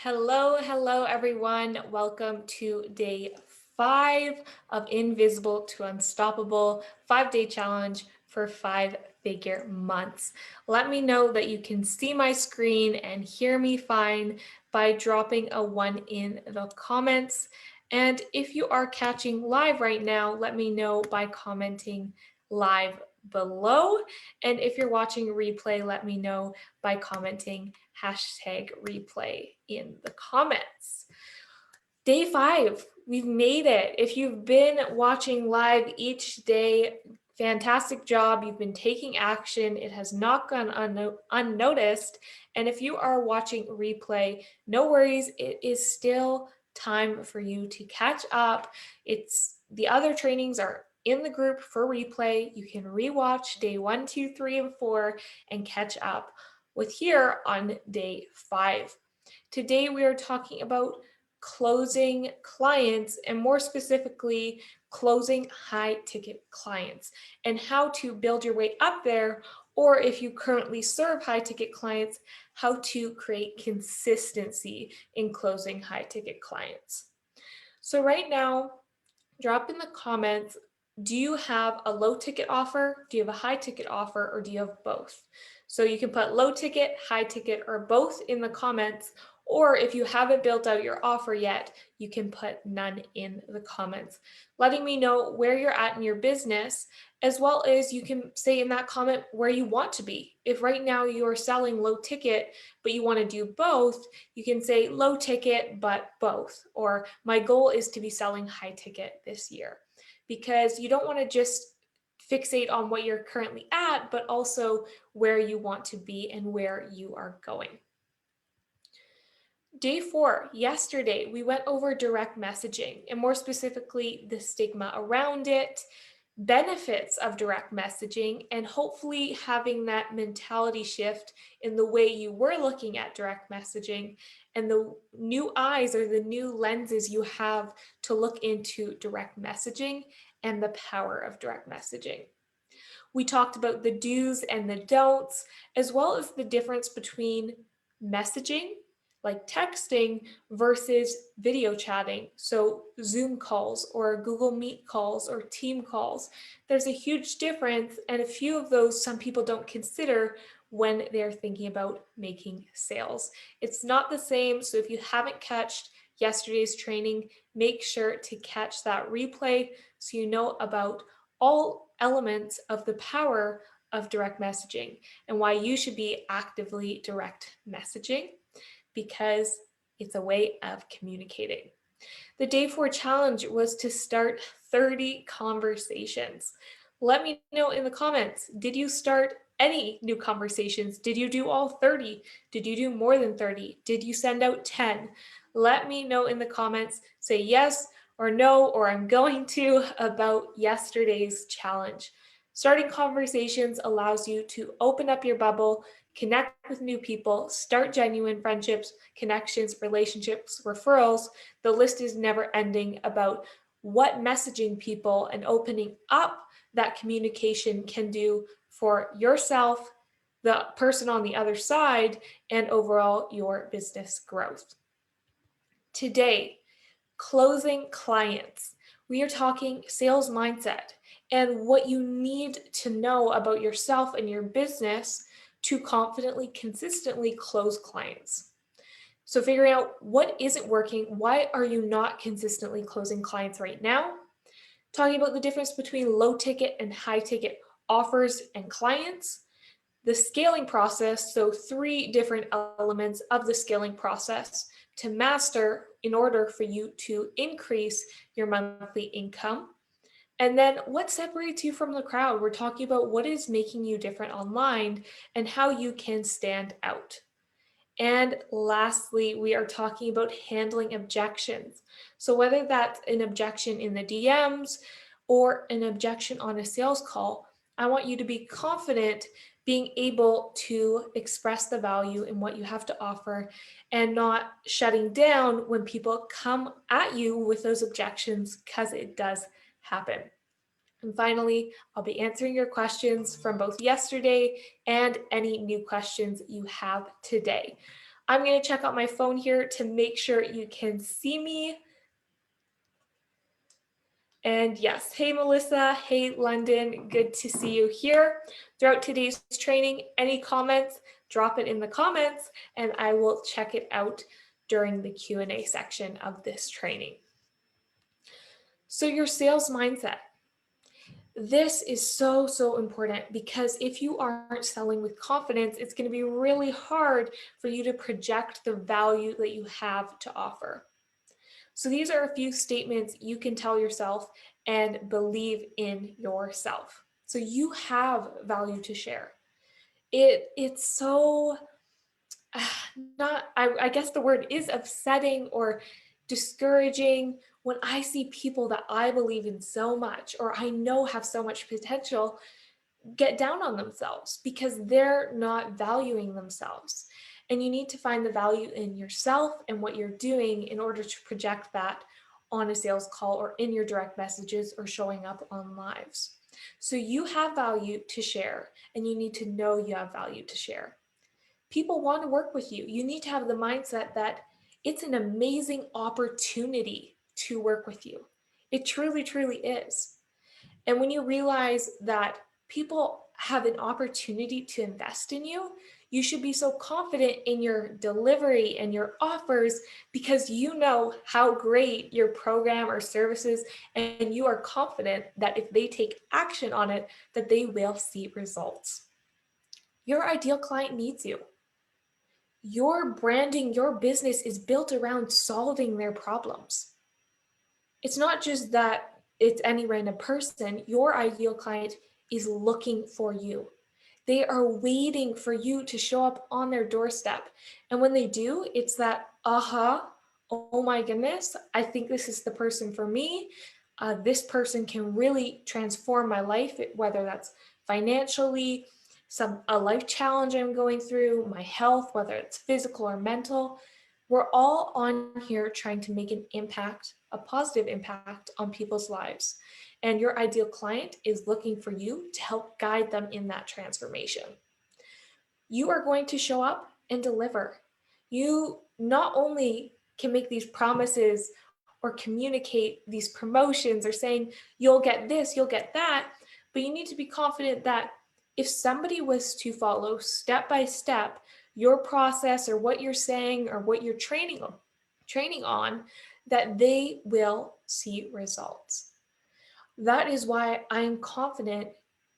Hello everyone. Welcome to day 5 of Invisible to Unstoppable 5-day challenge for 5-figure months. Let me know that you can see my screen and hear me fine by dropping a 1 in the comments. And if you are catching live right now, let me know by commenting live below. And if you're watching replay, let me know by commenting #replay in the comments. Day 5, we've made it. If you've been watching live each day, fantastic job. You've been taking action. It has not gone unnoticed. And if you are watching replay, no worries. It is still time for you to catch up. It's the other trainings are in the group for replay. You can rewatch day 1, 2, 3, and 4 and catch up with here on day 5. Today we are talking about closing clients, and more specifically, closing high ticket clients and how to build your way up there, or if you currently serve high ticket clients, how to create consistency in closing high ticket clients. So right now, drop in the comments, do you have a low ticket offer? Do you have a high ticket offer, or do you have both? So you can put low ticket, high ticket, or both in the comments. Or if you haven't built out your offer yet, you can put none in the comments, letting me know where you're at in your business, as well as you can say in that comment where you want to be. If right now you're selling low ticket, but you want to do both, you can say low ticket, but both. Or my goal is to be selling high ticket this year, because you don't want to just fixate on what you're currently at, but also where you want to be and where you are going. Day 4, yesterday, we went over direct messaging and more specifically the stigma around it, benefits of direct messaging, and hopefully having that mentality shift in the way you were looking at direct messaging and the new eyes or the new lenses you have to look into direct messaging and the power of direct messaging. We talked about the do's and the don'ts, as well as the difference between messaging, like texting, versus video chatting. So, Zoom calls or Google Meet calls or team calls. There's a huge difference, and a few of those some people don't consider when they're thinking about making sales. It's not the same. So, if you haven't catched yesterday's training, make sure to catch that replay so you know about all elements of the power of direct messaging and why you should be actively direct messaging, because it's a way of communicating. The day 4 challenge was to start 30 conversations. Let me know in the comments, did you start any new conversations? Did you do all 30? Did you do more than 30? Did you send out 10? Let me know in the comments. Say yes or no, or I'm going to, about yesterday's challenge. Starting conversations allows you to open up your bubble, connect with new people, start genuine friendships, connections, relationships, referrals. The list is never ending about what messaging people and opening up that communication can do for yourself, the person on the other side, and overall your business growth. Today, closing clients. We are talking sales mindset and what you need to know about yourself and your business to confidently, consistently close clients. So figuring out what isn't working, why are you not consistently closing clients right now? Talking about the difference between low ticket and high ticket offers and clients, the scaling process, so 3 different elements of the scaling process to master in order for you to increase your monthly income. And then what separates you from the crowd? We're talking about what is making you different online and how you can stand out. And lastly, we are talking about handling objections. So whether that's an objection in the DMs or an objection on a sales call, I want you to be confident being able to express the value in what you have to offer and not shutting down when people come at you with those objections, because it does happen. And finally, I'll be answering your questions from both yesterday and any new questions you have today. I'm going to check out my phone here to make sure you can see me. And yes, hey Melissa, hey London, good to see you here. Throughout today's training, any comments, drop it in the comments and I will check it out during the Q&A section of this training. So your sales mindset. This is so, so important because if you aren't selling with confidence, it's going to be really hard for you to project the value that you have to offer. So these are a few statements you can tell yourself and believe in yourself. So you have value to share. It's so not, I guess the word is upsetting or discouraging when I see people that I believe in so much or I know have so much potential get down on themselves because they're not valuing themselves. And you need to find the value in yourself and what you're doing in order to project that on a sales call or in your direct messages or showing up on lives. So you have value to share and you need to know you have value to share. People want to work with you. You need to have the mindset that it's an amazing opportunity to work with you. It truly, truly is. And when you realize that people have an opportunity to invest in you, you should be so confident in your delivery and your offers because you know how great your program or services, and you are confident that if they take action on it, that they will see results. Your ideal client needs you. Your branding, your business is built around solving their problems. It's not just that it's any random person. Your ideal client is looking for you. They are waiting for you to show up on their doorstep. And when they do, it's that, oh my goodness, I think this is the person for me. This person can really transform my life, whether that's financially, a life challenge I'm going through, my health, whether it's physical or mental. We're all on here trying to make an impact, a positive impact on people's lives. And your ideal client is looking for you to help guide them in that transformation. You are going to show up and deliver. You not only can make these promises or communicate these promotions or saying you'll get this, you'll get that, but you need to be confident that if somebody was to follow step by step your process or what you're saying or what you're training on, that they will see results. That is why I'm confident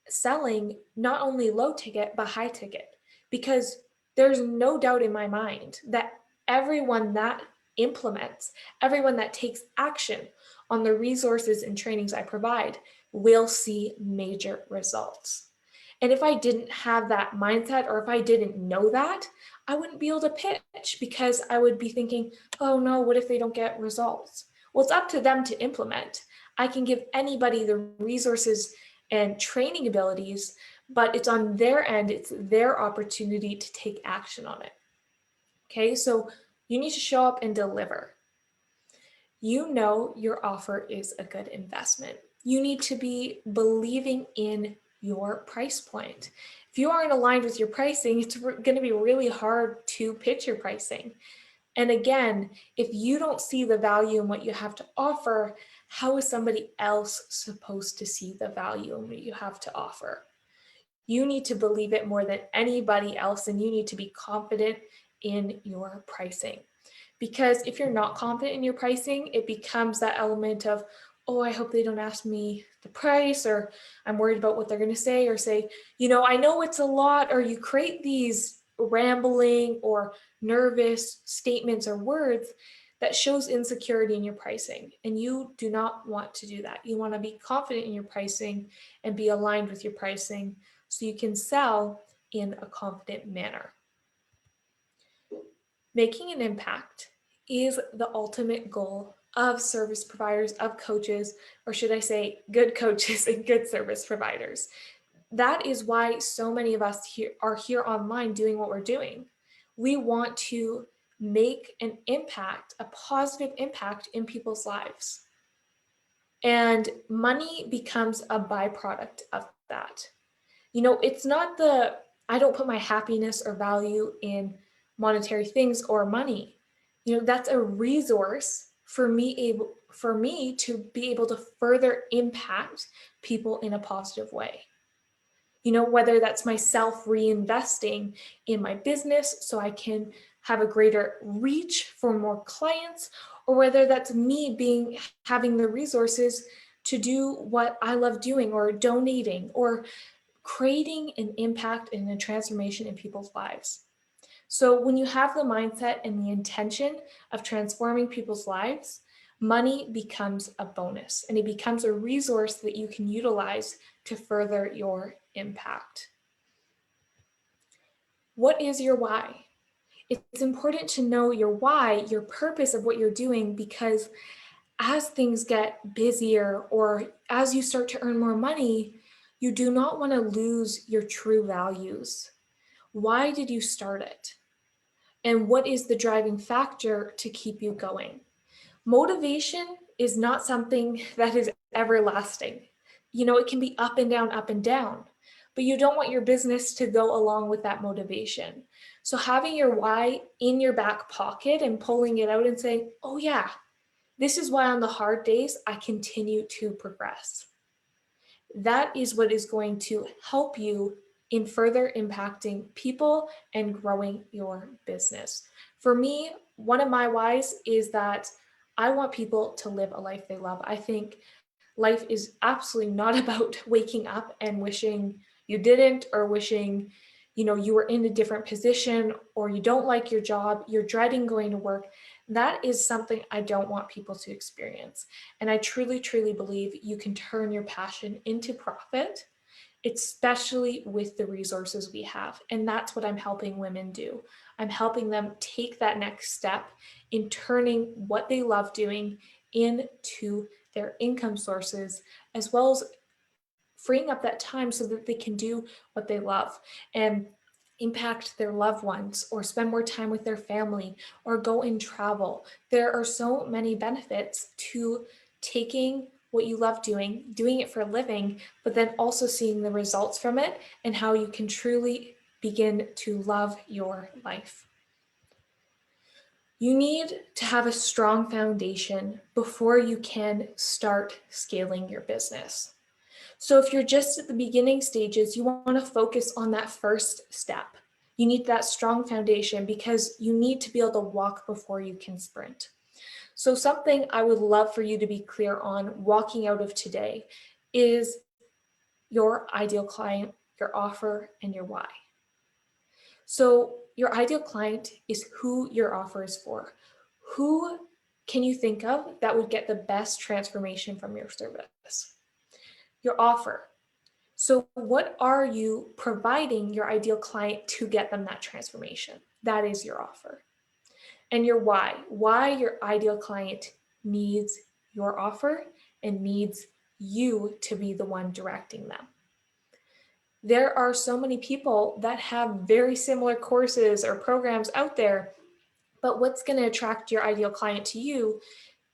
selling not only low ticket, but high ticket, because there's no doubt in my mind that everyone that implements, everyone that takes action on the resources and trainings I provide will see major results. And if I didn't have that mindset, or if I didn't know that, I wouldn't be able to pitch because I would be thinking, oh no, what if they don't get results? Well, it's up to them to implement. I can give anybody the resources and training abilities, but it's on their end, it's their opportunity to take action on it. Okay, so you need to show up and deliver. You know your offer is a good investment. You need to be believing in your price point. If you aren't aligned with your pricing, it's going to be really hard to pitch your pricing. And again, if you don't see the value in what you have to offer, how is somebody else supposed to see the value in what you have to offer? You need to believe it more than anybody else, and you need to be confident in your pricing. Because if you're not confident in your pricing, it becomes that element of, oh, I hope they don't ask me the price, or I'm worried about what they're going to say, or say, I know it's a lot, or you create these rambling or nervous statements or words that shows insecurity in your pricing. And you do not want to do that. You want to be confident in your pricing and be aligned with your pricing so you can sell in a confident manner. Making an impact is the ultimate goal of service providers, of coaches, or should I say good coaches and good service providers. That is why so many of us are here online doing what we're doing. We want to make an impact, a positive impact in people's lives. And money becomes a byproduct of that. It's not I don't put my happiness or value in monetary things or money. That's a resource for me to be able to further impact people in a positive way. Whether that's myself reinvesting in my business so I can have a greater reach for more clients, or whether that's me having the resources to do what I love doing, or donating, or creating an impact and a transformation in people's lives. So when you have the mindset and the intention of transforming people's lives, money becomes a bonus, and it becomes a resource that you can utilize to further your impact. What is your why? It's important to know your why, your purpose of what you're doing, because as things get busier or as you start to earn more money, you do not want to lose your true values. Why did you start it? And what is the driving factor to keep you going? Motivation is not something that is everlasting. It can be up and down, but you don't want your business to go along with that motivation. So having your why in your back pocket and pulling it out and saying, oh yeah, this is why on the hard days I continue to progress. That is what is going to help you in further impacting people and growing your business. For me, one of my whys is that I want people to live a life they love. I think life is absolutely not about waking up and wishing you didn't, or wishing, you were in a different position, or you don't like your job, you're dreading going to work. That is something I don't want people to experience. And I truly, truly believe you can turn your passion into profit, especially with the resources we have. And that's what I'm helping women do. I'm helping them take that next step in turning what they love doing into their income sources, as well as freeing up that time so that they can do what they love and impact their loved ones, or spend more time with their family, or go and travel. There are so many benefits to taking what you love doing it for a living, but then also seeing the results from it and how you can truly begin to love your life. You need to have a strong foundation before you can start scaling your business. So if you're just at the beginning stages, you want to focus on that first step. You need that strong foundation because you need to be able to walk before you can sprint. So something I would love for you to be clear on walking out of today is your ideal client, your offer, and your why. So your ideal client is who your offer is for. Who can you think of that would get the best transformation from your service? Your offer. So what are you providing your ideal client to get them that transformation? That is your offer. And your why your ideal client needs your offer and needs you to be the one directing them. There are so many people that have very similar courses or programs out there, but what's going to attract your ideal client to you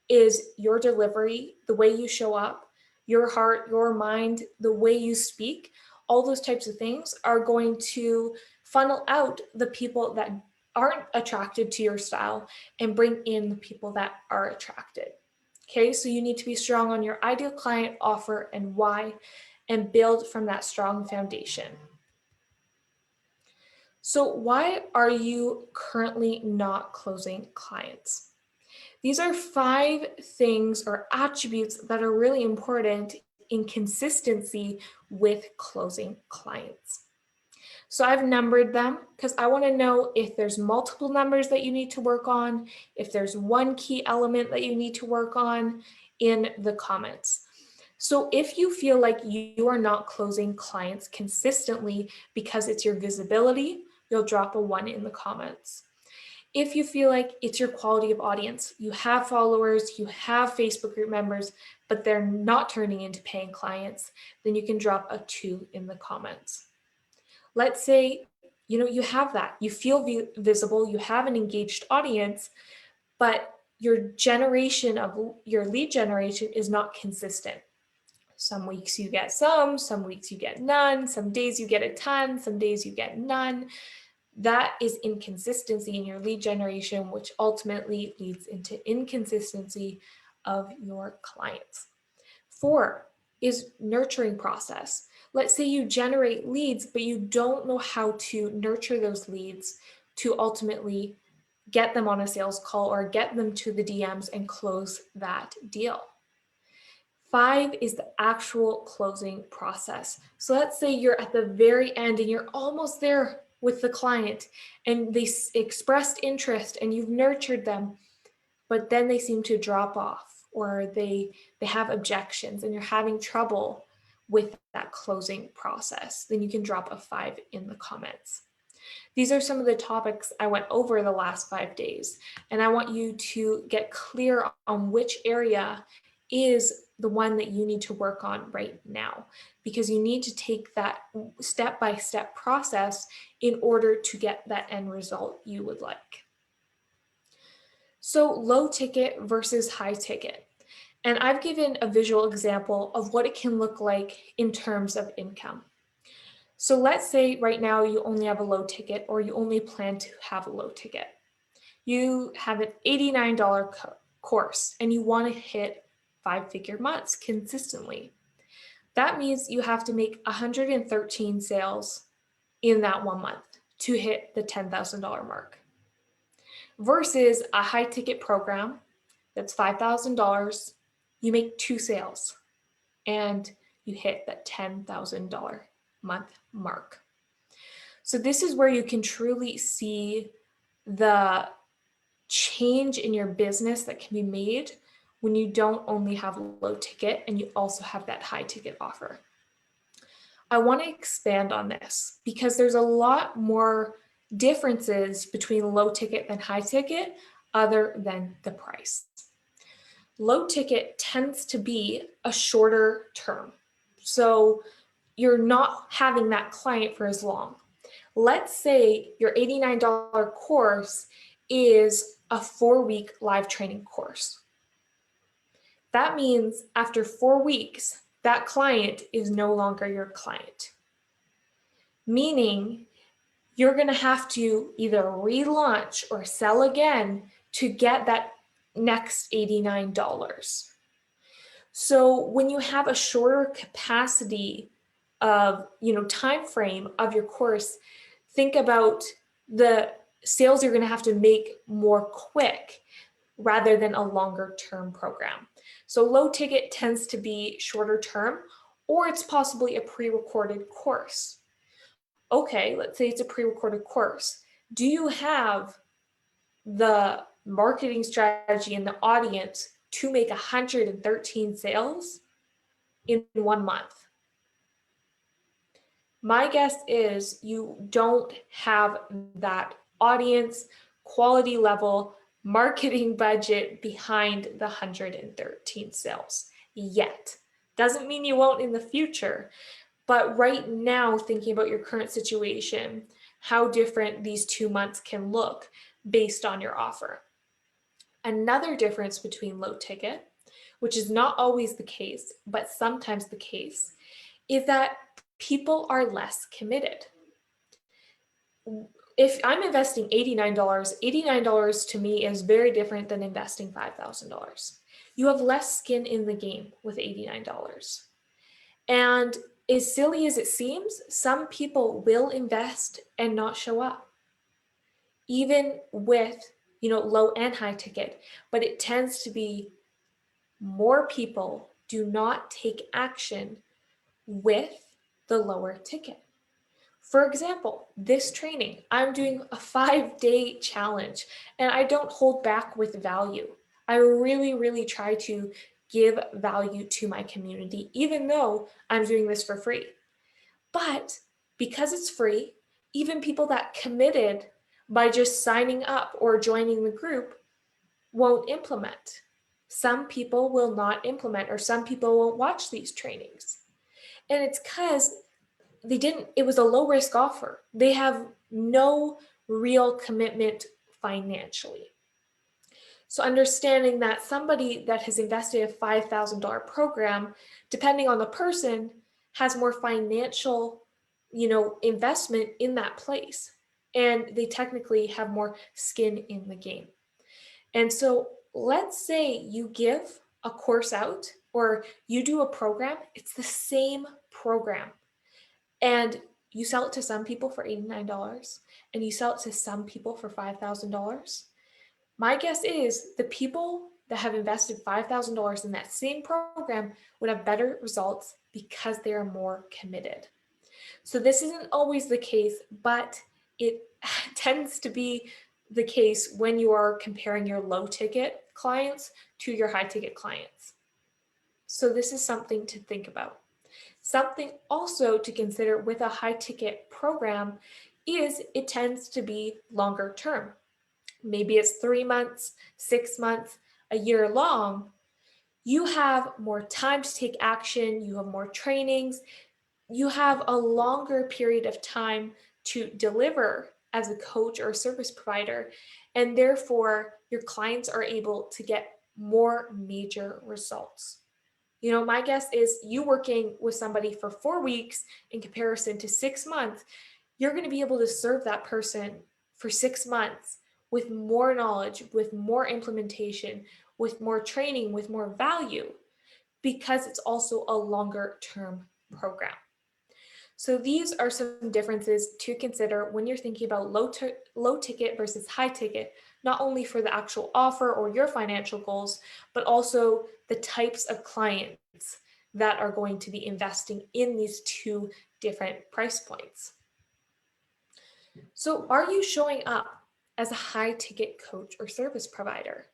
is your delivery, the way you show up, your heart, your mind, the way you speak. All those types of things are going to funnel out the people that aren't attracted to your style and bring in the people that are attracted. Okay, so you need to be strong on your ideal client, offer, and why, and build from that strong foundation. So why are you currently not closing clients? These are 5 things or attributes that are really important in consistency with closing clients. So I've numbered them because I want to know if there's multiple numbers that you need to work on, if there's one key element that you need to work on in the comments. So if you feel like you are not closing clients consistently because it's your visibility, you'll drop a 1 in the comments. If you feel like it's your quality of audience, you have followers, you have Facebook group members, but they're not turning into paying clients, then you can drop a 2 in the comments. Let's say, you have that, you feel visible, you have an engaged audience, but your lead generation is not consistent. Some weeks you get some weeks you get none, some days you get a ton, some days you get none. That is inconsistency in your lead generation, which ultimately leads into inconsistency of your clients. 4 is nurturing process. Let's say you generate leads, but you don't know how to nurture those leads to ultimately get them on a sales call or get them to the DMs and close that deal. 5 is the actual closing process. So let's say you're at the very end and you're almost there with the client and they expressed interest and you've nurtured them, but then they seem to drop off or they have objections and you're having trouble with that closing process. Then you can drop a 5 in the comments. These are some of the topics I went over the last 5 days, and I want you to get clear on which area is the one that you need to work on right now, because you need to take that step-by-step process in order to get that end result you would like. So low ticket versus high ticket. And I've given a visual example of what it can look like in terms of income. So let's say right now you only have a low ticket, or you only plan to have a low ticket. You have an $89 course and you want to hit 5-figure months consistently. That means you have to make 113 sales in that 1 month to hit the $10,000 mark. Versus a high ticket program that's $5,000, you make 2 sales and you hit that $10,000 month mark. So this is where you can truly see the change in your business that can be made when you don't only have low ticket and you also have that high ticket offer. I want to expand on this because there's a lot more differences between low ticket and high ticket other than the price. Low ticket tends to be a shorter term. So you're not having that client for as long. Let's say your $89 course is a 4-week live training course. That means after 4 weeks, that client is no longer your client. Meaning you're going to have to either relaunch or sell again to get that next $89. So when you have a shorter capacity of, time frame of your course, think about the sales you're going to have to make more quick rather than a longer term program. So low ticket tends to be shorter term, or it's possibly a pre-recorded course. Okay, let's say it's a pre-recorded course. Do you have the marketing strategy and the audience to make 113 sales in 1 month? My guess is you don't have that audience, quality level, marketing budget behind the 113 sales yet. Doesn't mean you won't in the future, but right now, thinking about your current situation, how different these 2 months can look based on your offer. Another difference between low ticket, which is not always the case, but sometimes the case, is that people are less committed. If I'm investing $89 to me is very different than investing $5,000. You have less skin in the game with $89. And as silly as it seems, some people will invest and not show up, even with low and high ticket, but it tends to be more people do not take action with the lower ticket. For example, this training, I'm doing a 5-day challenge and I don't hold back with value. I really, really try to give value to my community, even though I'm doing this for free. But because it's free, even people that committed by just signing up or joining the group won't implement. Some people will not implement, or some people won't watch these trainings. And it's because it was a low risk offer. They have no real commitment financially. So understanding that somebody that has invested a $5,000 program, depending on the person, has more financial, investment in that place. and they technically have more skin in the game. And so let's say you give a course out or you do a program, it's the same program, and you sell it to some people for $89 and you sell it to some people for $5,000. My guess is the people that have invested $5,000 in that same program would have better results because they are more committed. So this isn't always the case, but it tends to be the case when you are comparing your low ticket clients to your high ticket clients. So this is something to think about. Something also to consider with a high ticket program is it tends to be longer term. Maybe it's 3 months, 6 months, a year long. You have more time to take action, you have more trainings, you have a longer period of time to deliver as a coach or a service provider, and therefore your clients are able to get more major results. My guess is you working with somebody for 4 weeks in comparison to 6 months, you're going to be able to serve that person for 6 months with more knowledge, with more implementation, with more training, with more value, because it's also a longer term program. So these are some differences to consider when you're thinking about low ticket versus high ticket, not only for the actual offer or your financial goals, but also the types of clients that are going to be investing in these two different price points. So are you showing up as a high ticket coach or service provider?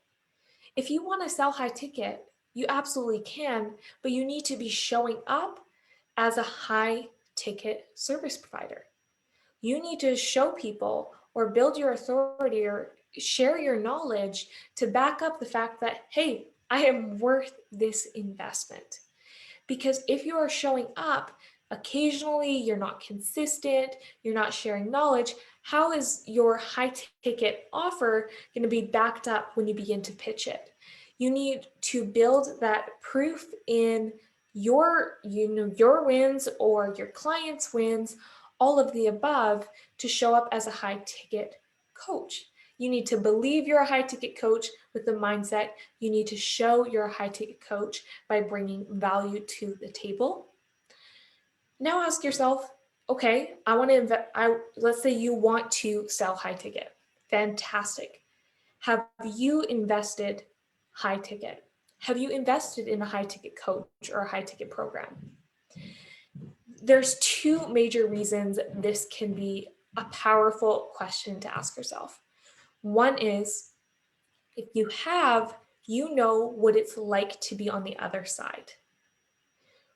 If you want to sell high ticket, you absolutely can, but you need to be showing up as a high ticket service provider. You need to show people or build your authority or share your knowledge to back up the fact that, hey, I am worth this investment. Because if you are showing up occasionally, you're not consistent, you're not sharing knowledge, how is your high ticket offer going to be backed up when you begin to pitch it? You need to build that proof in your wins or your clients' wins, all of the above, to show up as a high ticket coach. You need to believe you're a high ticket coach with the mindset. You need to show you're a high ticket coach by bringing value to the table. Now ask yourself, okay, let's say you want to sell high ticket. Fantastic. Have you invested high ticket? Have you invested in a high ticket coach or a high ticket program? There's two major reasons this can be a powerful question to ask yourself. One is, if you have, you know what it's like to be on the other side.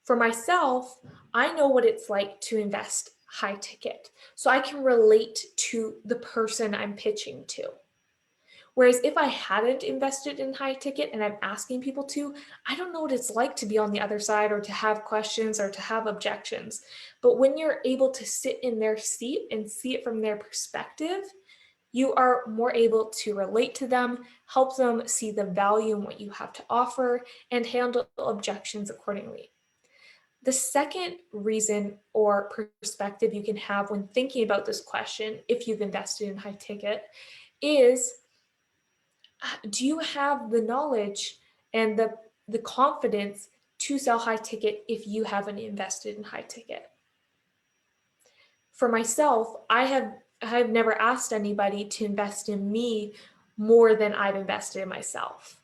For myself, I know what it's like to invest high ticket, so I can relate to the person I'm pitching to. Whereas if I hadn't invested in high ticket and I'm asking people to, I don't know what it's like to be on the other side or to have questions or to have objections. But when you're able to sit in their seat and see it from their perspective, you are more able to relate to them, help them see the value in what you have to offer, and handle objections accordingly. The second reason or perspective you can have when thinking about this question, if you've invested in high ticket, is, do you have the knowledge and the confidence to sell high ticket if you haven't invested in high ticket? For myself, I have never asked anybody to invest in me more than I've invested in myself.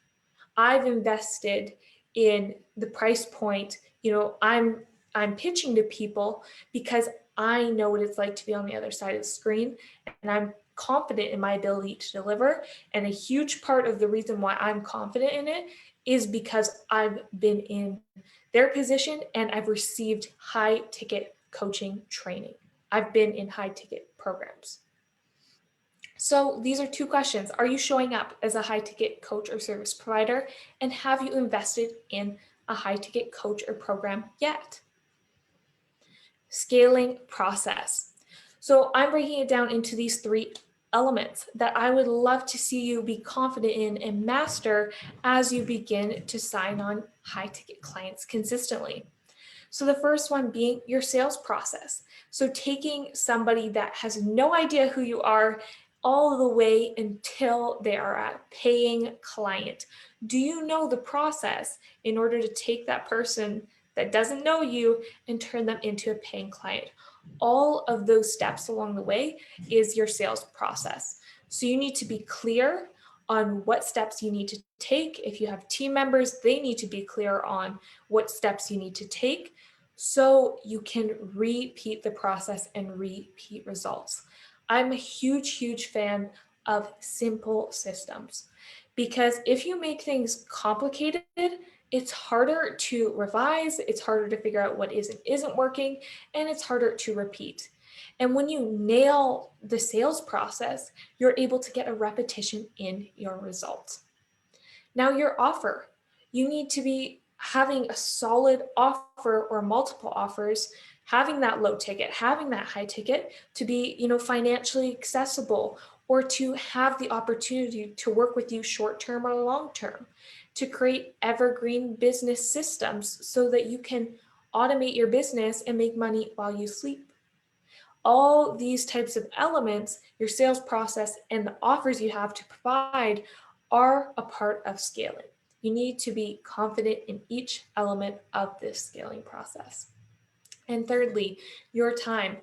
I've invested in the price point. I'm pitching to people because I know what it's like to be on the other side of the screen, and I'm confident in my ability to deliver. And a huge part of the reason why I'm confident in it is because I've been in their position and I've received high ticket coaching training. I've been in high ticket programs. So these are two questions. Are you showing up as a high ticket coach or service provider? And have you invested in a high ticket coach or program yet? Scaling process. So I'm breaking it down into these three elements that I would love to see you be confident in and master as you begin to sign on high ticket clients consistently. So the first one being your sales process. So taking somebody that has no idea who you are all the way until they are a paying client. Do you know the process in order to take that person that doesn't know you and turn them into a paying client? All of those steps along the way is your sales process. So you need to be clear on what steps you need to take. If you have team members, they need to be clear on what steps you need to take so you can repeat the process and repeat results. I'm a huge fan of simple systems because if you make things complicated, it's harder to revise, it's harder to figure out what isn't working, and it's harder to repeat. And when you nail the sales process, you're able to get a repetition in your results. Now, your offer, you need to be having a solid offer or multiple offers, having that low ticket, having that high ticket to be, financially accessible, or to have the opportunity to work with you short term or long term, to create evergreen business systems so that you can automate your business and make money while you sleep. All these types of elements, your sales process and the offers you have to provide are a part of scaling. You need to be confident in each element of this scaling process. And thirdly, your time.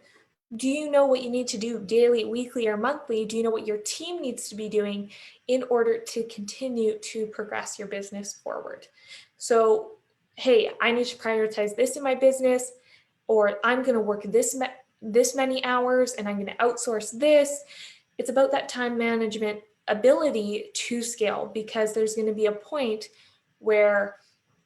Do you know what you need to do daily, weekly, or monthly? Do you know what your team needs to be doing in order to continue to progress your business forward? So, hey, I need to prioritize this in my business, or I'm going to work this many hours and I'm going to outsource this. It's about that time management ability to scale, because there's going to be a point where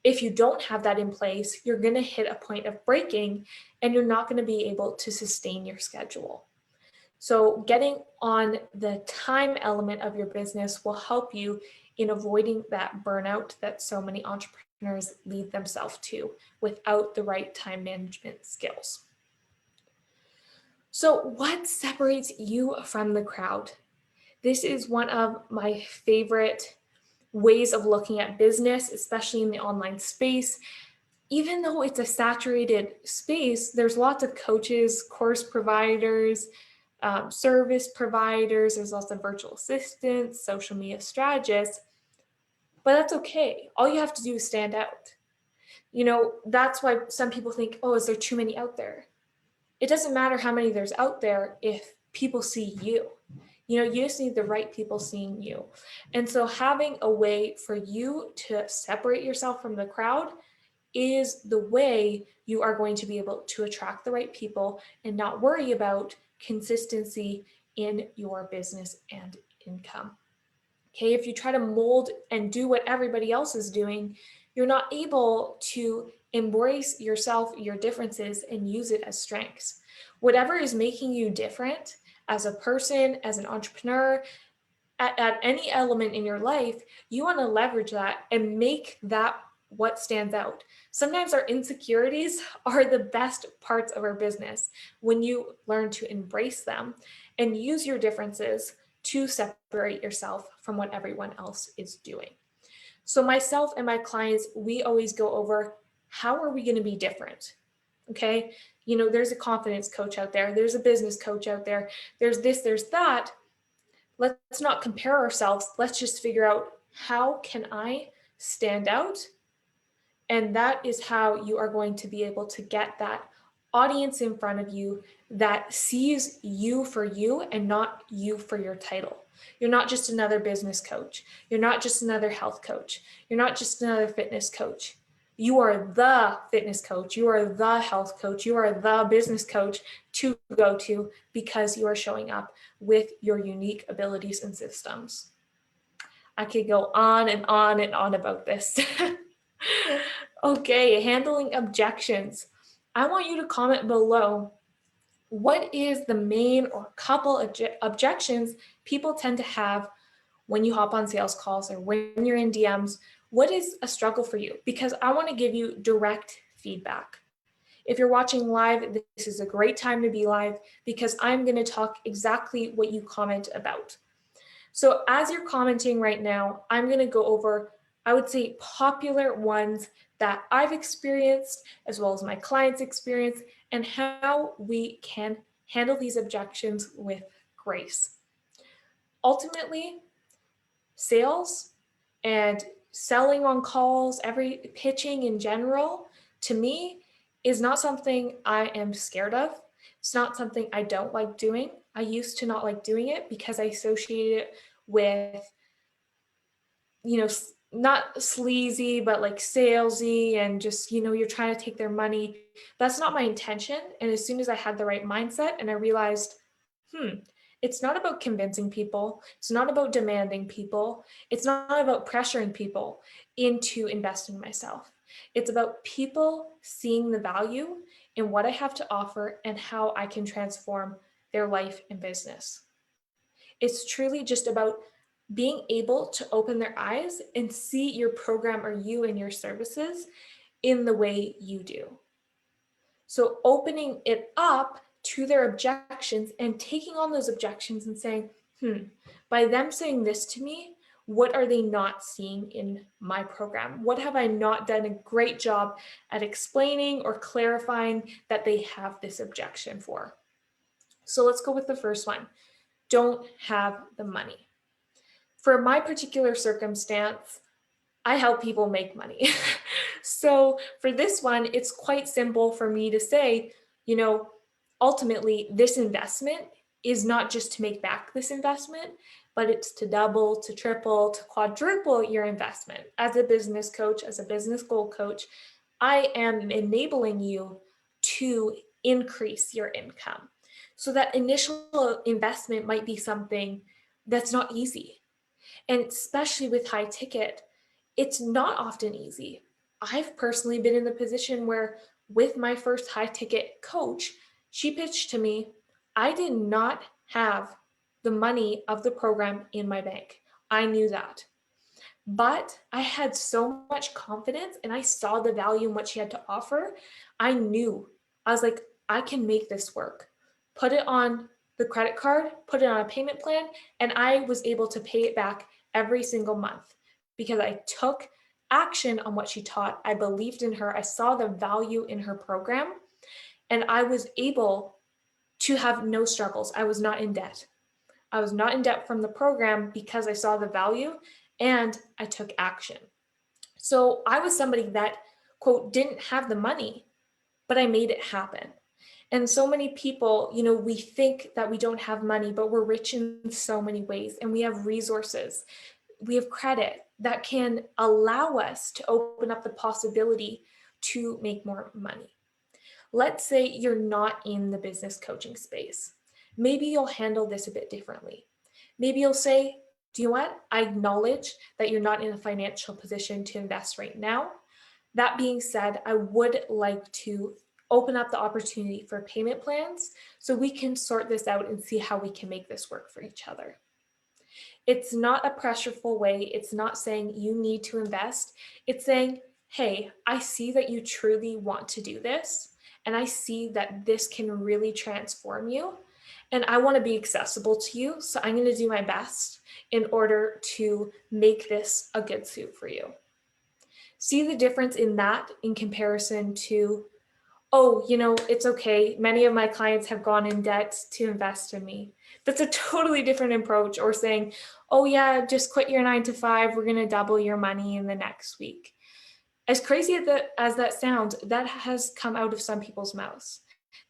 if you don't have that in place, you're going to hit a point of breaking and you're not going to be able to sustain your schedule. So getting on the time element of your business will help you in avoiding that burnout that so many entrepreneurs lead themselves to without the right time management skills. So what separates you from the crowd? This is one of my favorite ways of looking at business, especially in the online space. Even though it's a saturated space, there's lots of coaches, course providers, service providers, there's lots of virtual assistants, social media strategists, but that's okay. All you have to do is stand out. That's why some people think, oh, is there too many out there? It doesn't matter how many there's out there if people see you. You just need the right people seeing you. And so having a way for you to separate yourself from the crowd is the way you are going to be able to attract the right people and not worry about consistency in your business and income. Okay, if you try to mold and do what everybody else is doing, you're not able to embrace yourself, your differences, and use it as strengths. Whatever is making you different as a person, as an entrepreneur, at any element in your life, you want to leverage that and make that what stands out. Sometimes our insecurities are the best parts of our business when you learn to embrace them and use your differences to separate yourself from what everyone else is doing. So myself and my clients, we always go over, how are we going to be different? Okay. There's a confidence coach out there. There's a business coach out there. There's this, there's that. Let's not compare ourselves. Let's just figure out, how can I stand out? And that is how you are going to be able to get that audience in front of you that sees you for you and not you for your title. You're not just another business coach. You're not just another health coach. You're not just another fitness coach. You are the fitness coach. You are the health coach. You are the business coach to go to, because you are showing up with your unique abilities and systems. I could go on and on and on about this. Okay, handling objections. I want you to comment below, what is the main or couple objections people tend to have when you hop on sales calls or when you're in DMs? What is a struggle for you? Because I want to give you direct feedback. If you're watching live, this is a great time to be live, because I'm going to talk exactly what you comment about. So as you're commenting right now, I'm going to go over I would say popular ones that I've experienced as well as my clients experience, and how we can handle these objections with grace. Ultimately, sales and selling on calls, every pitching in general, to me, is not something I am scared of. It's not something I don't like doing. I used to not like doing it because I associated it with, not sleazy, but like salesy and just, you're trying to take their money. That's not my intention. And as soon as I had the right mindset and I realized, hmm, it's not about convincing people. It's not about demanding people. It's not about pressuring people into investing in myself. It's about people seeing the value in what I have to offer and how I can transform their life and business. It's truly just about being able to open their eyes and see your program or you and your services in the way you do. So opening it up to their objections and taking on those objections and saying, by them saying this to me, what are they not seeing in my program? What have I not done a great job at explaining or clarifying that they have this objection for? So let's go with the first one. Don't have the money. For my particular circumstance, I help people make money. So for this one, it's quite simple for me to say, you know, ultimately, this investment is not just to make back this investment, but it's to double, to triple, to quadruple your investment. As a business coach, as a business goal coach, I am enabling you to increase your income. So that initial investment might be something that's not easy. And especially with high ticket, it's not often easy. I've personally been in the position where, with my first high ticket coach, she pitched to me, I did not have the money of the program in my bank. I knew that. But I had so much confidence and I saw the value in what she had to offer. I knew, I was like, I can make this work. Put it on the credit card, put it on a payment plan, and I was able to pay it back every single month because I took action on what she taught. I believed in her. I saw the value in her program, and I was able to have no struggles. I was not in debt. I was not in debt from the program because I saw the value and I took action. So I was somebody that, quote, didn't have the money, but I made it happen. And so many people, we think that we don't have money, but we're rich in so many ways and we have resources. We have credit that can allow us to open up the possibility to make more money. Let's say you're not in the business coaching space. Maybe you'll handle this a bit differently. Maybe you'll say, do you know what? I acknowledge that you're not in a financial position to invest right now. That being said, I would like to open up the opportunity for payment plans so we can sort this out and see how we can make this work for each other. It's not a pressureful way. It's not saying you need to invest. It's saying, hey, I see that you truly want to do this, and I see that this can really transform you, and I want to be accessible to you, so I'm going to do my best in order to make this a good suit for you. See the difference in that in comparison to, oh, it's okay. Many of my clients have gone in debt to invest in me. That's a totally different approach. Or saying, oh yeah, just quit your 9 to 5. We're going to double your money in the next week. As crazy as that sounds, that has come out of some people's mouths.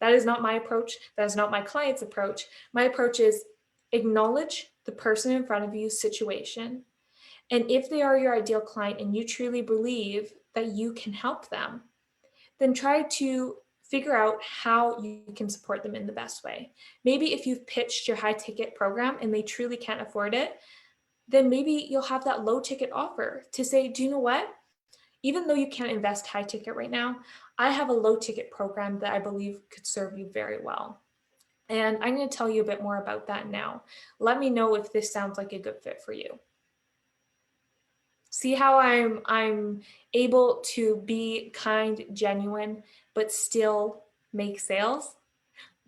That is not my approach. That is not my client's approach. My approach is acknowledge the person in front of you's situation. And if they are your ideal client and you truly believe that you can help them, then try to figure out how you can support them in the best way. Maybe if you've pitched your high ticket program and they truly can't afford it, then maybe you'll have that low ticket offer to say, do you know what? Even though you can't invest high ticket right now, I have a low ticket program that I believe could serve you very well. And I'm going to tell you a bit more about that now. Let me know if this sounds like a good fit for you. See how I'm able to be kind, genuine, but still make sales?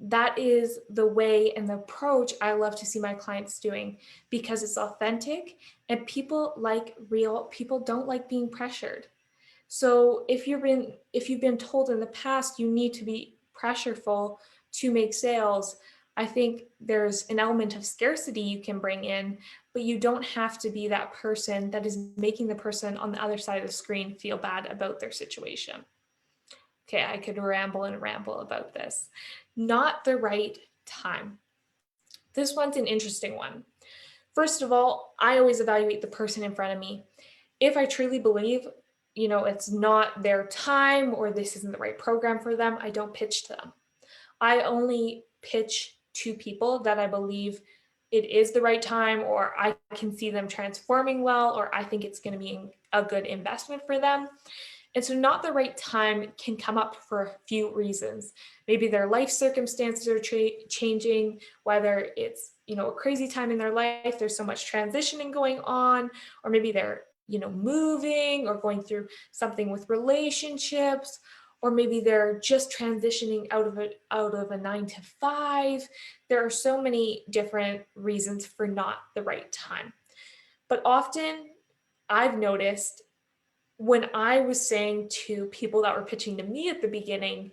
that is the way and the approach I love to see my clients doing, because it's authentic and people like real people don't like being pressured. So if you've been told in the past you need to be pressureful to make sales, I think there's an element of scarcity you can bring in, but you don't have to be that person that is making the person on the other side of the screen feel bad about their situation. Okay, I could ramble and ramble about this. Not the right time. This one's an interesting one. First of all, I always evaluate the person in front of me. If I truly believe, it's not their time or this isn't the right program for them, I don't pitch to them. I only pitch to people that I believe it is the right time, or I can see them transforming well, or I think it's going to be a good investment for them. And so, not the right time can come up for a few reasons. Maybe their life circumstances are changing, whether it's a crazy time in their life, there's so much transitioning going on, or maybe they're moving or going through something with relationships, or maybe they're just transitioning out of a 9 to 5. There are so many different reasons for not the right time. But often I've noticed when I was saying to people that were pitching to me at the beginning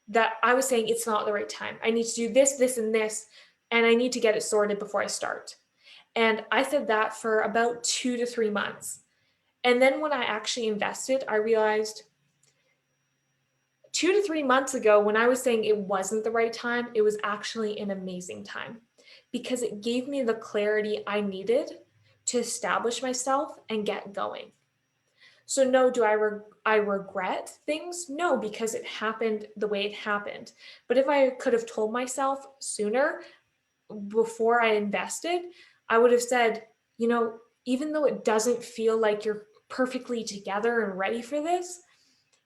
that I was saying it's not the right time. I need to do this, this, and this, and I need to get it sorted before I start. And I said that for about 2 to 3 months. And then when I actually invested, I realized 2 to 3 months ago, when I was saying it wasn't the right time, it was actually an amazing time because it gave me the clarity I needed to establish myself and get going. So no, do I regret things? No, because it happened the way it happened. But if I could have told myself sooner before I invested, I would have said, even though it doesn't feel like you're perfectly together and ready for this,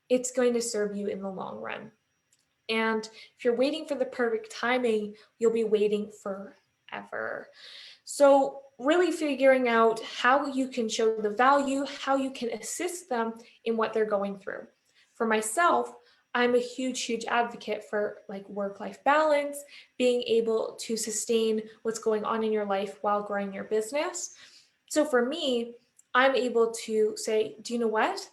it's going to serve you in the long run. And if you're waiting for the perfect timing, you'll be waiting forever. So really figuring out how you can show the value, how you can assist them in what they're going through. For myself, I'm a huge advocate for like work-life balance, being able to sustain what's going on in your life while growing your business. So for me, I'm able to say, do you know what?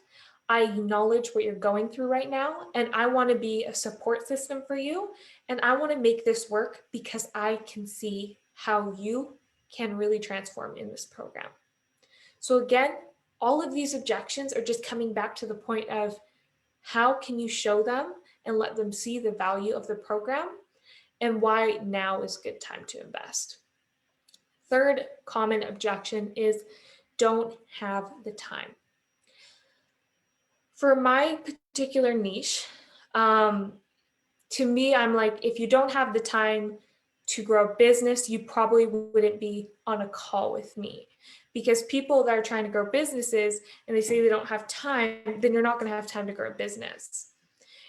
I acknowledge what you're going through right now, and I want to be a support system for you. And I want to make this work because I can see how you can really transform in this program. So again, all of these objections are just coming back to the point of how can you show them and let them see the value of the program and why now is a good time to invest. Third common objection is don't have the time. For my particular niche, to me, I'm like, if you don't have the time to grow a business, you probably wouldn't be on a call with me. Because people that are trying to grow businesses and they say they don't have time, then you're not going to have time to grow a business.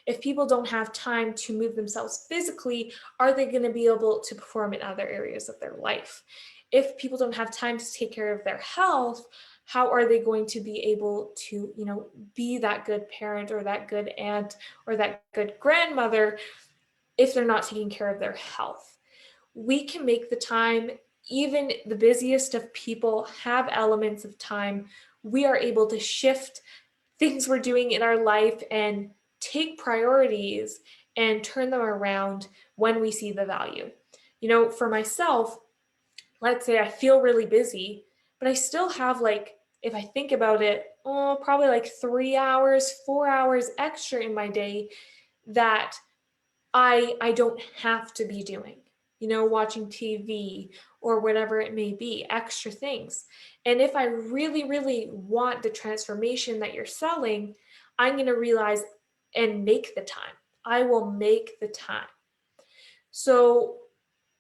If people don't have time to move themselves physically, are they going to be able to perform in other areas of their life? If people don't have time to take care of their health, how are they going to be able to, be that good parent or that good aunt or that good grandmother if they're not taking care of their health? We can make the time. Even the busiest of people have elements of time. We are able to shift things we're doing in our life and take priorities and turn them around when we see the value. For myself, let's say I feel really busy, but I still have if I think about it, probably like 3 hours, 4 hours extra in my day that I don't have to be doing, watching TV or whatever it may be, extra things. And if I really, really want the transformation that you're selling, I'm going to realize and make the time. I will make the time. So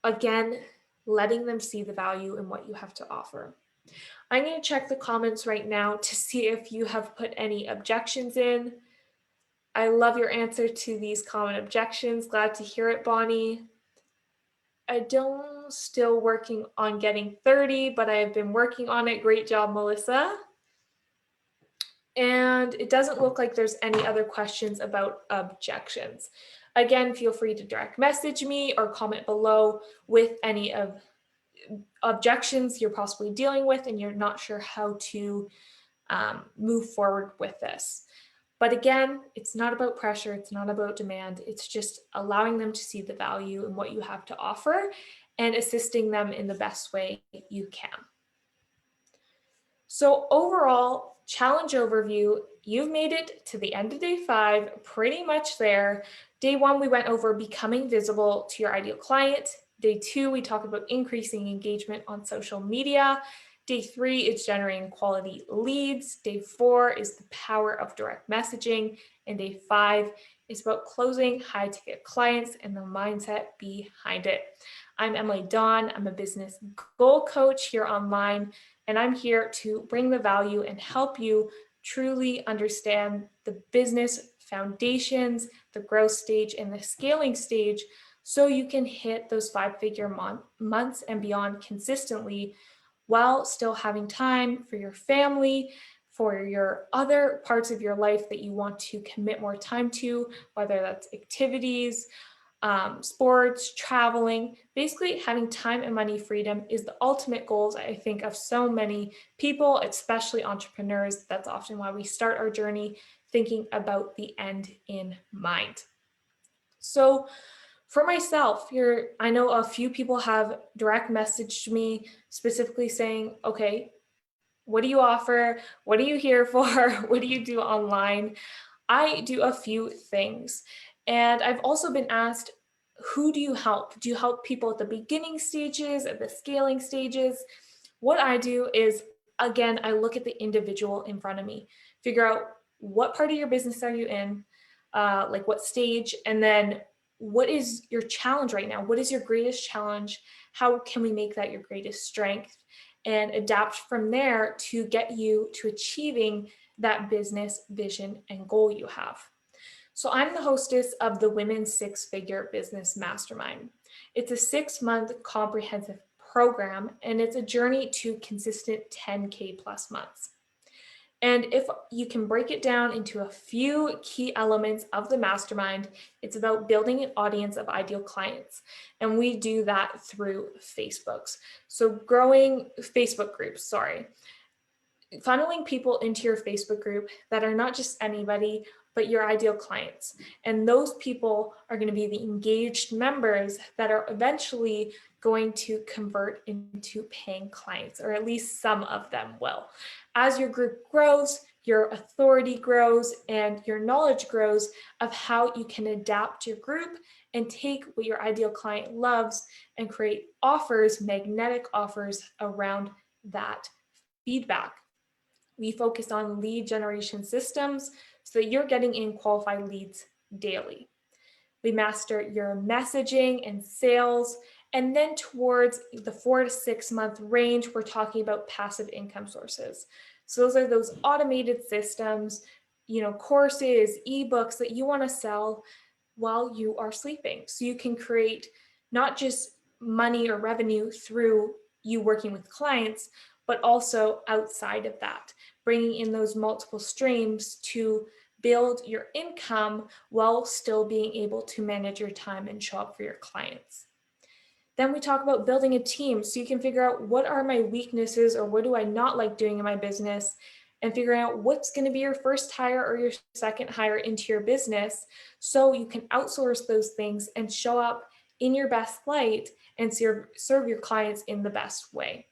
again, letting them see the value in what you have to offer. I'm going to check the comments right now to see if you have put any objections in. I love your answer to these common objections. Glad to hear it, Bonnie. I don't still working on getting 30, but I have been working on it. Great job, Melissa. And it doesn't look like there's any other questions about objections. Again, feel free to direct message me or comment below with any of objections you're possibly dealing with and you're not sure how to move forward with this. But again, it's not about pressure, it's not about demand, it's just allowing them to see the value in what you have to offer and assisting them in the best way you can. So overall, challenge overview, you've made it to the end of day 5, pretty much there. Day 1, we went over becoming visible to your ideal client. Day 2, we talked about increasing engagement on social media. Day 3 is generating quality leads. Day 4 is the power of direct messaging. And day 5 is about closing high-ticket clients and the mindset behind it. I'm Emily Dawn. I'm a business goal coach here online, and I'm here to bring the value and help you truly understand the business foundations, the growth stage, and the scaling stage so you can hit those 5-figure months and beyond consistently while still having time for your family, for your other parts of your life that you want to commit more time to, whether that's activities, sports, traveling. Basically, having time and money freedom is the ultimate goals, I think, of so many people, especially entrepreneurs. That's often why we start our journey thinking about the end in mind. So for myself, I know a few people have direct messaged me specifically saying, okay, what do you offer? What are you here for? What do you do online? I do a few things. And I've also been asked, who do you help? Do you help people at the beginning stages, at the scaling stages? What I do is, again, I look at the individual in front of me, figure out what part of your business are you in, like what stage, and then what is your challenge right now? What is your greatest challenge? How can we make that your greatest strength? And adapt from there to get you to achieving that business vision and goal you have. So I'm the hostess of the Women's 6-Figure Business Mastermind. It's a 6-month comprehensive program, and it's a journey to consistent 10K plus months. And if you can break it down into a few key elements of the mastermind, it's about building an audience of ideal clients. And we do that through Facebooks. So growing Facebook groups, funneling people into your Facebook group that are not just anybody, but your ideal clients. And those people are going to be the engaged members that are eventually going to convert into paying clients, or at least some of them will. As your group grows, your authority grows and your knowledge grows of how you can adapt your group and take what your ideal client loves and create offers, magnetic offers around that feedback. We focus on lead generation systems so that you're getting in qualified leads daily. We master your messaging and sales. And then towards the 4 to 6 month range, we're talking about passive income sources. So those are those automated systems, courses, ebooks that you want to sell while you are sleeping. So you can create not just money or revenue through you working with clients, but also outside of that, bringing in those multiple streams to build your income while still being able to manage your time and show up for your clients. Then we talk about building a team so you can figure out what are my weaknesses or what do I not like doing in my business, and figuring out what's going to be your first hire or your second hire into your business so you can outsource those things and show up in your best light and serve your clients in the best way.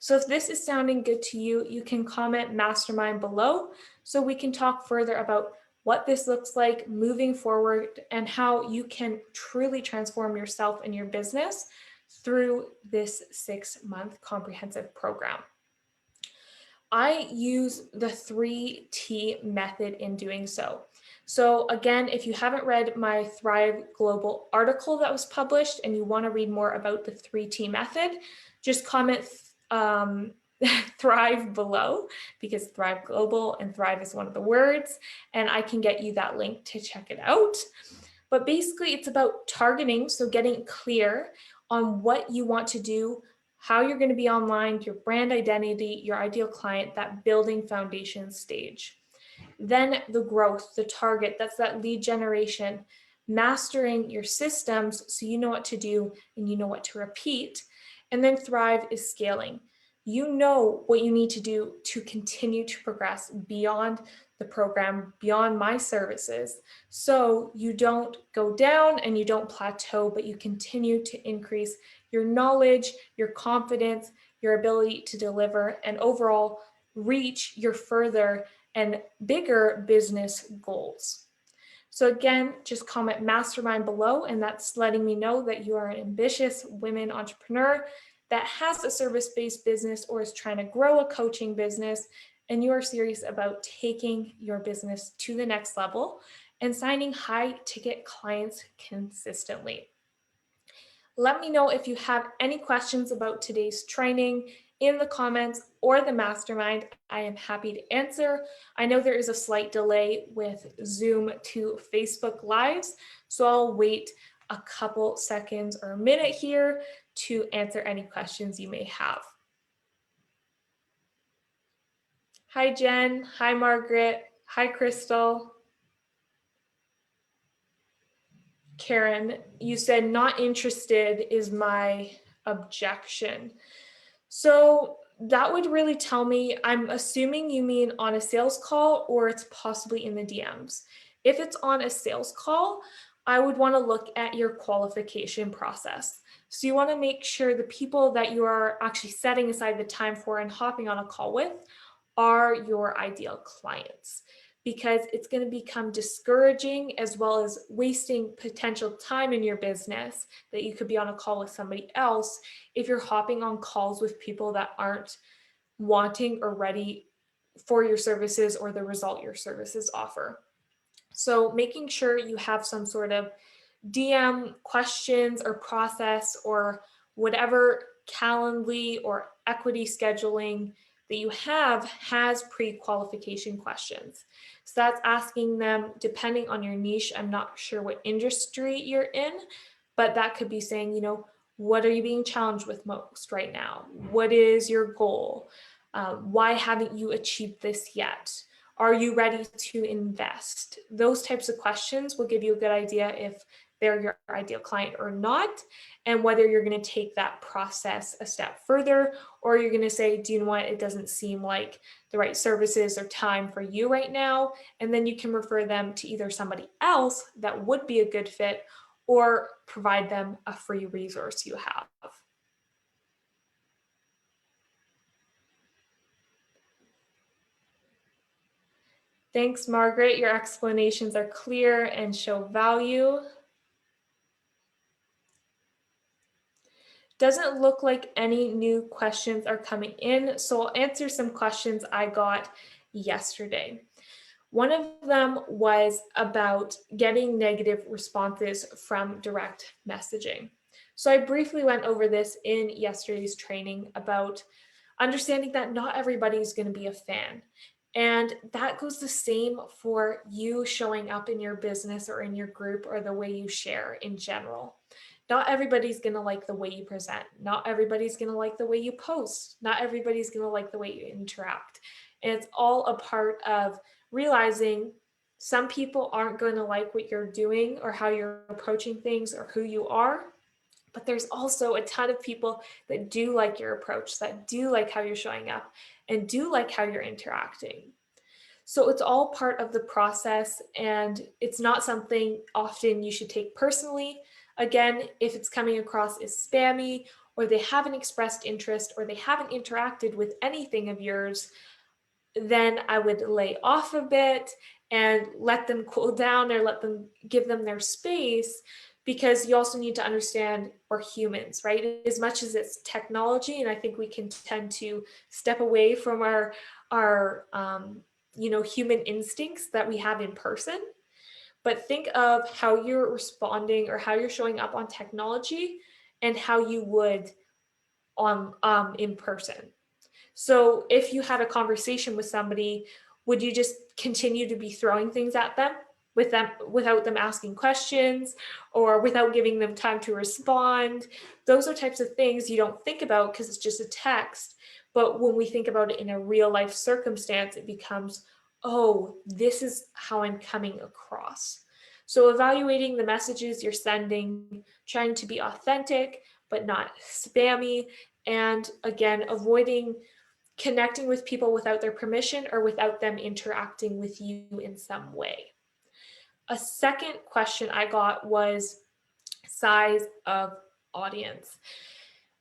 So if this is sounding good to you, you can comment mastermind below so we can talk further about what this looks like moving forward and how you can truly transform yourself and your business through this 6-month comprehensive program. I use the 3T method in doing so. So again, if you haven't read my Thrive Global article that was published and you want to read more about the 3T method, just comment Thrive below, because Thrive Global and Thrive is one of the words, and I can get you that link to check it out. But basically it's about targeting, so getting clear on what you want to do, how you're going to be online, your brand identity, your ideal client, that building foundation stage. Then the growth, the target, that's that lead generation. mastering your systems so you know what to do and you know what to repeat. And then thrive is scaling. You know what you need to do to continue to progress beyond the program, beyond my services. So you don't go down and you don't plateau, but you continue to increase your knowledge, your confidence, your ability to deliver, and overall reach your further and bigger business goals. So again, just comment mastermind below, and that's letting me know that you are an ambitious women entrepreneur that has a service-based business or is trying to grow a coaching business, and you are serious about taking your business to the next level and signing high-ticket clients consistently. Let me know if you have any questions about today's training in the comments or the mastermind. I am happy to answer. I know there is a slight delay with Zoom to Facebook Lives, so I'll wait a couple seconds or a minute here to answer any questions you may have. Hi, Jen. Hi, Margaret. Hi, Crystal. Karen, you said not interested is my objection. So that would really tell me, I'm assuming you mean on a sales call or it's possibly in the DMs. If it's on a sales call, I would want to look at your qualification process. So you want to make sure the people that you are actually setting aside the time for and hopping on a call with are your ideal clients, because it's going to become discouraging as well as wasting potential time in your business that you could be on a call with somebody else if you're hopping on calls with people that aren't wanting or ready for your services or the result your services offer. So making sure you have some sort of DM questions or process or whatever Calendly or equity scheduling that you have has pre-qualification questions. So that's asking them, depending on your niche, I'm not sure what industry you're in, but that could be saying, what are you being challenged with most right now? What is your goal? Why haven't you achieved this yet? Are you ready to invest? Those types of questions will give you a good idea if they're your ideal client or not, and whether you're going to take that process a step further, or you're going to say, do you know what, it doesn't seem like the right services or time for you right now, and then you can refer them to either somebody else that would be a good fit or provide them a free resource you have. Thanks, Margaret. Your explanations are clear and show value. Doesn't look like any new questions are coming in, so I'll answer some questions I got yesterday. One of them was about getting negative responses from direct messaging. So I briefly went over this in yesterday's training about understanding that not everybody's going to be a fan. And that goes the same for you showing up in your business or in your group or the way you share in general. Not everybody's going to like the way you present. Not everybody's going to like the way you post. Not everybody's going to like the way you interact. And it's all a part of realizing some people aren't going to like what you're doing or how you're approaching things or who you are. But there's also a ton of people that do like your approach, that do like how you're showing up and do like how you're interacting. So it's all part of the process, and it's not something often you should take personally. Again, if it's coming across as spammy, or they haven't expressed interest, or they haven't interacted with anything of yours, then I would lay off a bit and let them cool down or give them their space, because you also need to understand we're humans, right? As much as it's technology, and I think we can tend to step away from our human instincts that we have in person. But think of how you're responding or how you're showing up on technology and how you would on in person. So if you had a conversation with somebody, would you just continue to be throwing things at them without them asking questions or without giving them time to respond? Those are types of things you don't think about because it's just a text. But when we think about it in a real life circumstance, it becomes, oh, this is how I'm coming across. So evaluating the messages you're sending, trying to be authentic, but not spammy, and again, avoiding connecting with people without their permission or without them interacting with you in some way. A second question I got was size of audience.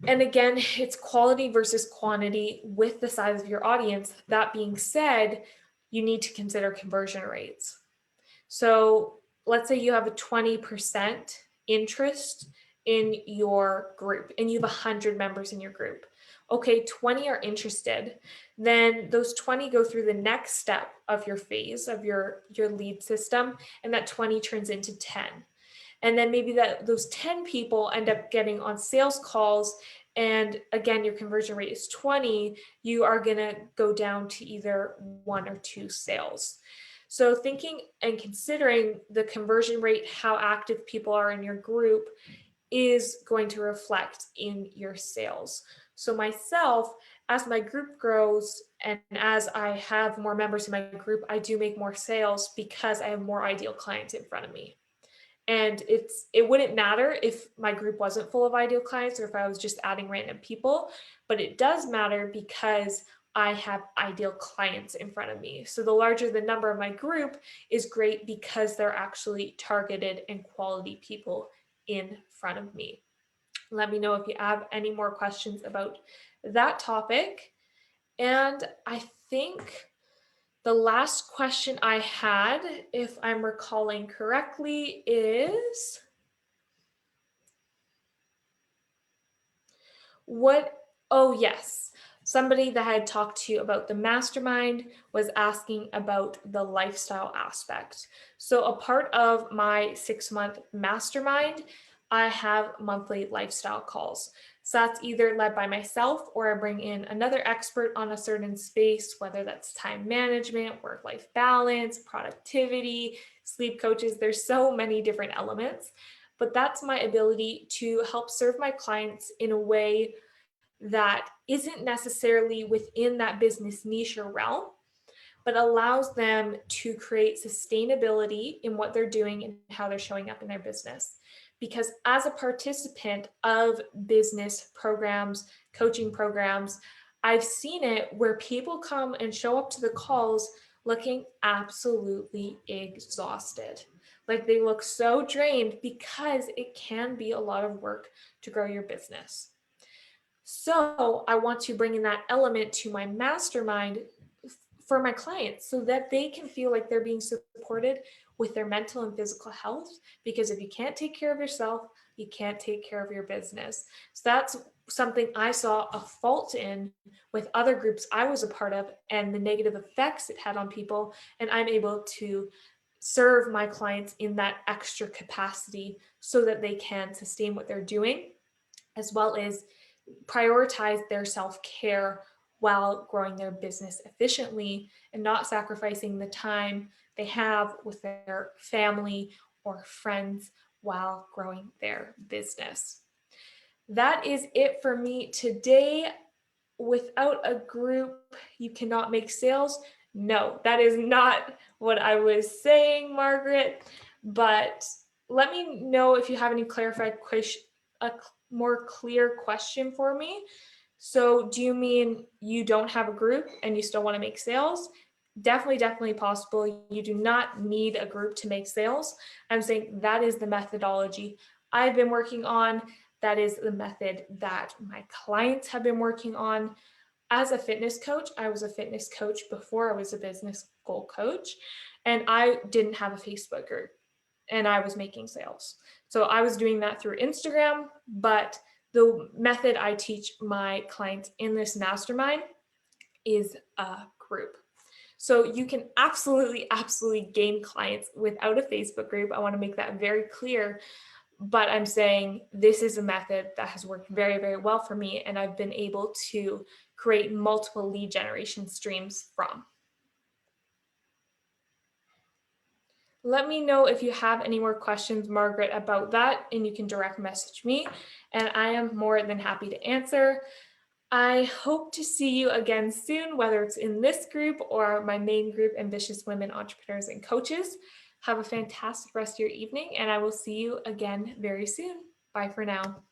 And again, it's quality versus quantity with the size of your audience. That being said, you need to consider conversion rates. So let's say you have a 20% interest in your group and you have 100 members in your group. Okay, 20 are interested. Then those 20 go through the next step of your phase of your lead system, and that 20 turns into 10. And then maybe those 10 people end up getting on sales calls, and again your conversion rate is 20, you are going to go down to either 1 or 2 sales. So thinking and considering the conversion rate, how active people are in your group, is going to reflect in your sales. So myself, as my group grows and as I have more members in my group, I do make more sales because I have more ideal clients in front of me. And it wouldn't matter if my group wasn't full of ideal clients or if I was just adding random people, but it does matter because I have ideal clients in front of me. So the larger the number of my group is great because they're actually targeted and quality people in front of me. Let me know if you have any more questions about that topic. And I think the last question I had, if I'm recalling correctly, is yes. Somebody that I had talked to about the mastermind was asking about the lifestyle aspect. So a part of my 6-month mastermind, I have monthly lifestyle calls. So that's either led by myself or I bring in another expert on a certain space, whether that's time management, work-life balance, productivity, sleep coaches. There's so many different elements, but that's my ability to help serve my clients in a way that isn't necessarily within that business niche or realm, but allows them to create sustainability in what they're doing and how they're showing up in their business. Because as a participant of business programs, coaching programs, I've seen it where people come and show up to the calls looking absolutely exhausted. Like they look so drained because it can be a lot of work to grow your business. So I want to bring in that element to my mastermind for my clients so that they can feel like they're being supported with their mental and physical health. Because if you can't take care of yourself, you can't take care of your business. So that's something I saw a fault in with other groups I was a part of and the negative effects it had on people. And I'm able to serve my clients in that extra capacity so that they can sustain what they're doing, as well as prioritize their self-care while growing their business efficiently and not sacrificing the time they have with their family or friends while growing their business. That is it for me today. Without a group, you cannot make sales. No, that is not what I was saying, Margaret. But let me know if you have any clarified question, a more clear question for me. So do you mean you don't have a group and you still want to make sales? Definitely possible. You do not need a group to make sales. I'm saying that is the methodology I've been working on. That is the method that my clients have been working on. As a fitness coach, I was a fitness coach before I was a business goal coach, and I didn't have a Facebook group and I was making sales. So I was doing that through Instagram, but the method I teach my clients in this mastermind is a group. So you can absolutely gain clients without a Facebook group. I want to make that very clear. But I'm saying this is a method that has worked very well for me, and I've been able to create multiple lead generation streams from. Let me know if you have any more questions, Margaret, about that, and you can direct message me, and I am more than happy to answer. I hope to see you again soon, whether it's in this group or my main group, Ambitious Women Entrepreneurs and Coaches. Have a fantastic rest of your evening, and I will see you again very soon. Bye for now.